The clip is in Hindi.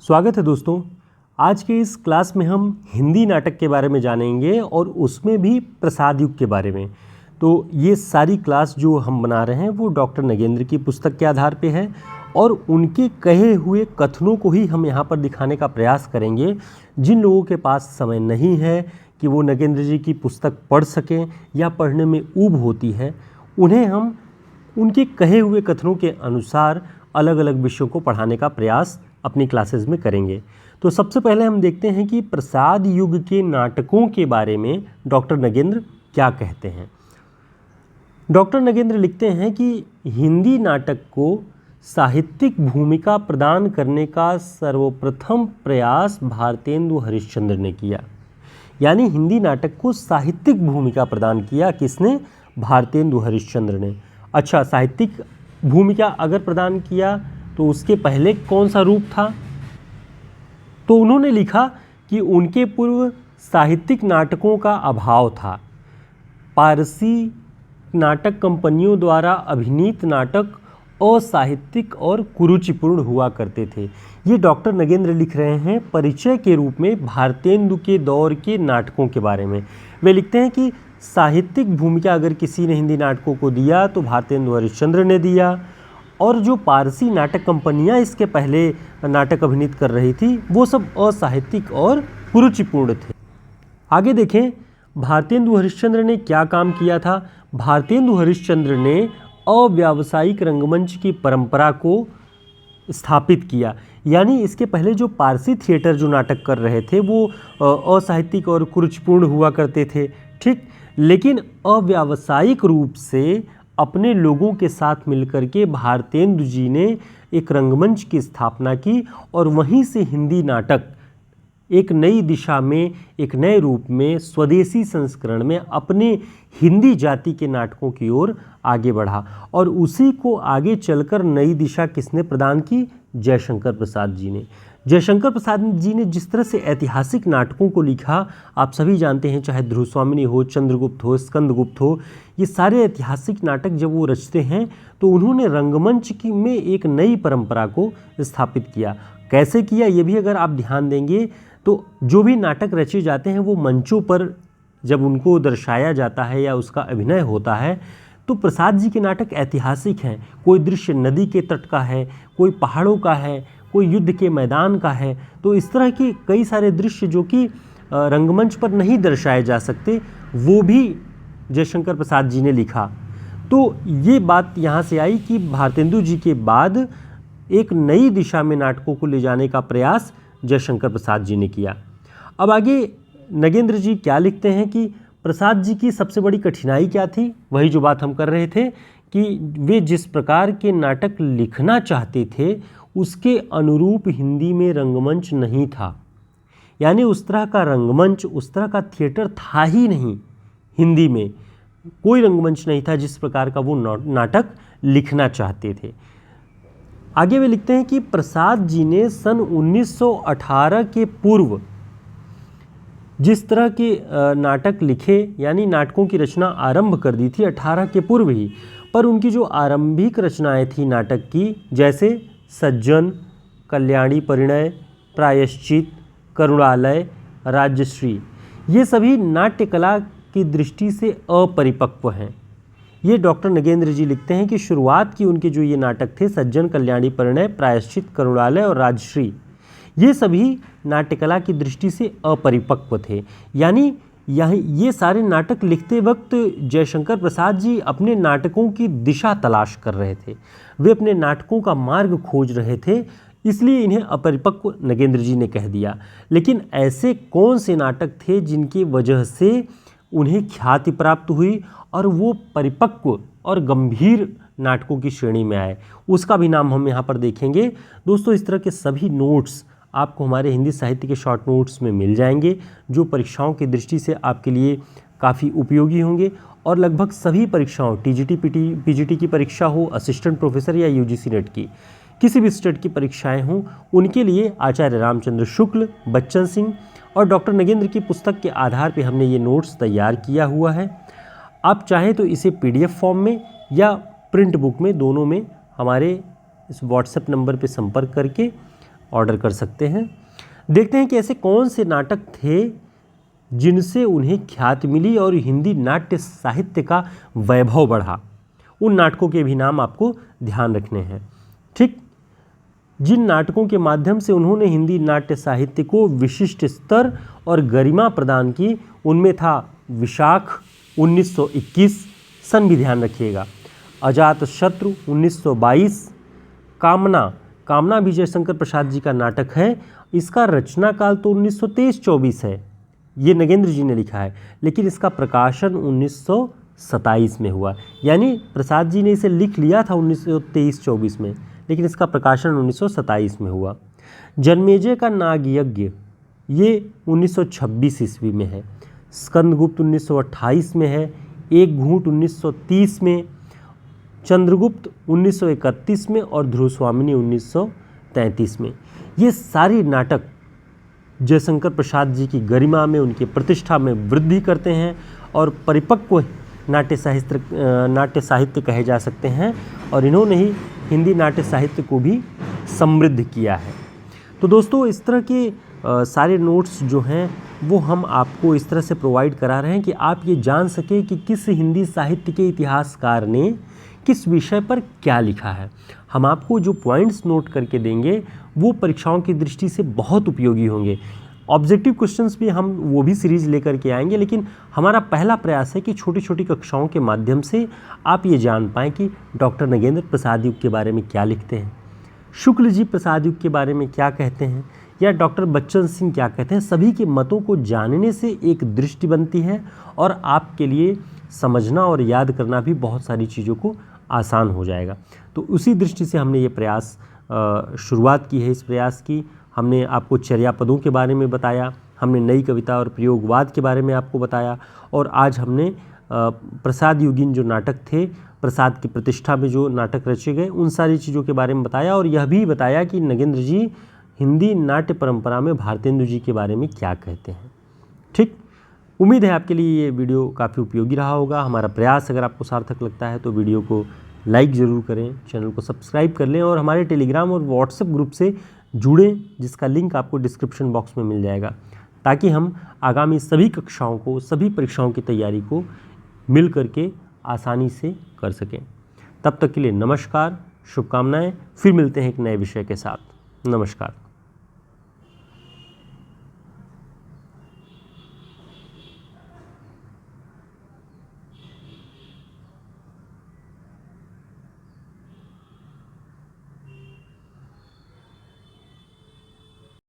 स्वागत है दोस्तों। आज के इस क्लास में हम हिंदी नाटक के बारे में जानेंगे और उसमें भी प्रसाद युग के बारे में। तो ये सारी क्लास जो हम बना रहे हैं वो डॉक्टर नगेंद्र की पुस्तक के आधार पे है और उनके कहे हुए कथनों को ही हम यहाँ पर दिखाने का प्रयास करेंगे। जिन लोगों के पास समय नहीं है कि वो नगेंद्र जी की पुस्तक पढ़ सकें या पढ़ने में ऊब होती है, उन्हें हम उनके कहे हुए कथनों के अनुसार अलग अलग विषयों को पढ़ाने का प्रयास अपनी क्लासेस में करेंगे। तो सबसे पहले हम देखते हैं कि प्रसाद युग के नाटकों के बारे में डॉक्टर नगेंद्र क्या कहते हैं। डॉक्टर नगेंद्र लिखते हैं कि हिंदी नाटक को साहित्यिक भूमिका प्रदान करने का सर्वप्रथम प्रयास भारतेंदु हरिश्चंद्र ने किया। यानी हिंदी नाटक को साहित्यिक भूमिका प्रदान किया किसने? भारतेंदु हरिश्चंद्र ने। अच्छा, साहित्यिक भूमिका अगर प्रदान किया तो उसके पहले कौन सा रूप था? तो उन्होंने लिखा कि उनके पूर्व साहित्यिक नाटकों का अभाव था। पारसी नाटक कंपनियों द्वारा अभिनीत नाटक असाहित्यिक और कुरुचिपूर्ण हुआ करते थे। ये डॉक्टर नगेंद्र लिख रहे हैं परिचय के रूप में भारतेंदु के दौर के नाटकों के बारे में। वे लिखते हैं कि साहित्यिक भूमिका अगर किसी ने हिंदी नाटकों को दिया तो भारतेंदु हरिश्चंद्र ने दिया, और जो पारसी नाटक कंपनियां इसके पहले नाटक अभिनीत कर रही थी वो सब असाहित्यिक और कुरुचिपूर्ण थे। आगे देखें भारतेंदु हरिश्चंद्र ने क्या काम किया था। भारतेंदु हरिश्चंद्र ने अव्यावसायिक रंगमंच की परंपरा को स्थापित किया। यानी इसके पहले जो पारसी थिएटर जो नाटक कर रहे थे वो असाहित्यिक और कुरुचिपूर्ण हुआ करते थे, ठीक, लेकिन अव्यावसायिक रूप से अपने लोगों के साथ मिलकर के भारतेंदु जी ने एक रंगमंच की स्थापना की और वहीं से हिंदी नाटक एक नई दिशा में, एक नए रूप में, स्वदेशी संस्करण में अपने हिंदी जाति के नाटकों की ओर आगे बढ़ा। और उसी को आगे चलकर नई दिशा किसने प्रदान की? जयशंकर प्रसाद जी ने। जयशंकर प्रसाद जी ने जिस तरह से ऐतिहासिक नाटकों को लिखा, आप सभी जानते हैं, चाहे ध्रुवस्वामिनी हो, चंद्रगुप्त हो, स्कंदगुप्त हो, ये सारे ऐतिहासिक नाटक जब वो रचते हैं तो उन्होंने रंगमंच की में एक नई परंपरा को स्थापित किया। कैसे किया ये भी अगर आप ध्यान देंगे तो जो भी नाटक रचे जाते हैं वो मंचों पर जब उनको दर्शाया जाता है या उसका अभिनय होता है तो प्रसाद जी के नाटक ऐतिहासिक हैं। कोई दृश्य नदी के तट का है, कोई पहाड़ों का है, कोई युद्ध के मैदान का है। तो इस तरह के कई सारे दृश्य जो कि रंगमंच पर नहीं दर्शाए जा सकते वो भी जयशंकर प्रसाद जी ने लिखा। तो ये बात यहाँ से आई कि भारतेंदु जी के बाद एक नई दिशा में नाटकों को ले जाने का प्रयास जयशंकर प्रसाद जी ने किया। अब आगे नगेंद्र जी क्या लिखते हैं कि प्रसाद जी की सबसे बड़ी कठिनाई क्या थी? वही जो बात हम कर रहे थे कि वे जिस प्रकार के नाटक लिखना चाहते थे उसके अनुरूप हिंदी में रंगमंच नहीं था। यानी उस तरह का रंगमंच, उस तरह का थिएटर था ही नहीं। हिंदी में कोई रंगमंच नहीं था जिस प्रकार का वो नाटक लिखना चाहते थे। आगे वे लिखते हैं कि प्रसाद जी ने सन 1918 के पूर्व जिस तरह के नाटक लिखे, यानी नाटकों की रचना आरंभ कर दी थी 18 के पूर्व ही, पर उनकी जो आरंभिक रचनाएं थी नाटक की, जैसे सज्जन, कल्याणी परिणय, प्रायश्चित, करुणालय, राजश्री, ये सभी नाट्य कला की दृष्टि से अपरिपक्व हैं। ये डॉक्टर नगेंद्र जी लिखते हैं कि शुरुआत की उनके जो ये नाटक थे, सज्जन, कल्याणी परिणय, प्रायश्चित, करुणालय और राजश्री, ये सभी नाट्यकला की दृष्टि से अपरिपक्व थे। यानी ये सारे नाटक लिखते वक्त जयशंकर प्रसाद जी अपने नाटकों की दिशा तलाश कर रहे थे, वे अपने नाटकों का मार्ग खोज रहे थे, इसलिए इन्हें अपरिपक्व नगेंद्र जी ने कह दिया। लेकिन ऐसे कौन से नाटक थे जिनकी वजह से उन्हें ख्याति प्राप्त हुई और वो परिपक्व और गंभीर नाटकों की श्रेणी में आए, उसका भी नाम हम यहाँ पर देखेंगे। दोस्तों, इस तरह के सभी नोट्स आपको हमारे हिंदी साहित्य के शॉर्ट नोट्स में मिल जाएंगे जो परीक्षाओं की दृष्टि से आपके लिए काफ़ी उपयोगी होंगे। और लगभग सभी परीक्षाओं, टीजीटी, पीजीटी की परीक्षा हो, असिस्टेंट प्रोफेसर या यूजीसी नेट की किसी भी स्टेट की परीक्षाएं हों, उनके लिए आचार्य रामचंद्र शुक्ल, बच्चन सिंह और डॉक्टर नगेंद्र की पुस्तक के आधार पर हमने ये नोट्स तैयार किया हुआ है। आप चाहें तो इसे PDF फॉर्म में या प्रिंट बुक में, दोनों में हमारे इस व्हाट्सएप नंबर पर संपर्क करके ऑर्डर कर सकते हैं। देखते हैं कि ऐसे कौन से नाटक थे जिनसे उन्हें ख्याति मिली और हिंदी नाट्य साहित्य का वैभव बढ़ा। उन नाटकों के भी नाम आपको ध्यान रखने हैं। ठीक, जिन नाटकों के माध्यम से उन्होंने हिंदी नाट्य साहित्य को विशिष्ट स्तर और गरिमा प्रदान की, उनमें था विशाख 1921, सन भी ध्यान रखिएगा, अजातशत्रु 1922, कामना भी जयशंकर प्रसाद जी का नाटक है। इसका रचना काल तो 1923-24 है, ये नगेंद्र जी ने लिखा है, लेकिन इसका प्रकाशन 1927 में हुआ। यानी प्रसाद जी ने इसे लिख लिया था 1923-24 में, लेकिन इसका प्रकाशन 1927 में हुआ। जन्मेजय का नागयज्ञ ये 1926 ईस्वी में है। स्कंदगुप्त 1928 में है। एक घूंट 1930 में, चंद्रगुप्त 1931 में और ध्रुवस्वामिनी 1933 में। ये सारी नाटक जयशंकर प्रसाद जी की गरिमा में, उनकी प्रतिष्ठा में वृद्धि करते हैं और परिपक्व नाट्य साहित्य कहे जा सकते हैं, और इन्होंने ही हिंदी नाट्य साहित्य को भी समृद्ध किया है। तो दोस्तों, इस तरह के सारे नोट्स जो हैं वो हम आपको इस तरह से प्रोवाइड करा रहे हैं कि आप ये जान सकें कि किस हिंदी साहित्य के इतिहासकार ने किस विषय पर क्या लिखा है। हम आपको जो पॉइंट्स नोट करके देंगे वो परीक्षाओं की दृष्टि से बहुत उपयोगी होंगे। ऑब्जेक्टिव क्वेश्चंस भी हम वो भी सीरीज़ लेकर के आएंगे, लेकिन हमारा पहला प्रयास है कि छोटी छोटी कक्षाओं के माध्यम से आप ये जान पाएँ कि डॉक्टर नगेंद्र प्रसाद युग के बारे में क्या लिखते हैं, शुक्ल जी प्रसाद युग के बारे में क्या कहते हैं, या डॉक्टर बच्चन सिंह क्या कहते हैं। सभी के मतों को जानने से एक दृष्टि बनती है और आपके लिए समझना और याद करना भी बहुत सारी चीज़ों को आसान हो जाएगा। तो उसी दृष्टि से हमने ये प्रयास शुरुआत की है। इस प्रयास की हमने आपको चर्या पदों के बारे में बताया, हमने नई कविता और प्रयोगवाद के बारे में आपको बताया, और आज हमने प्रसाद युगीन जो नाटक थे, प्रसाद की प्रतिष्ठा में जो नाटक रचे गए, उन सारी चीज़ों के बारे में बताया, और यह भी बताया कि नगेंद्र जी हिंदी नाट्य परंपरा में भारतेंदु जी के बारे में क्या कहते हैं। ठीक, उम्मीद है आपके लिए ये वीडियो काफ़ी उपयोगी रहा होगा। हमारा प्रयास अगर आपको सार्थक लगता है तो वीडियो को लाइक ज़रूर करें, चैनल को सब्सक्राइब कर लें और हमारे टेलीग्राम और व्हाट्सएप ग्रुप से जुड़ें, जिसका लिंक आपको डिस्क्रिप्शन बॉक्स में मिल जाएगा, ताकि हम आगामी सभी कक्षाओं को, सभी परीक्षाओं की तैयारी को मिल करके आसानी से कर सकें। तब तक के लिए नमस्कार, शुभकामनाएं। फिर मिलते हैं एक नए विषय के साथ। नमस्कार।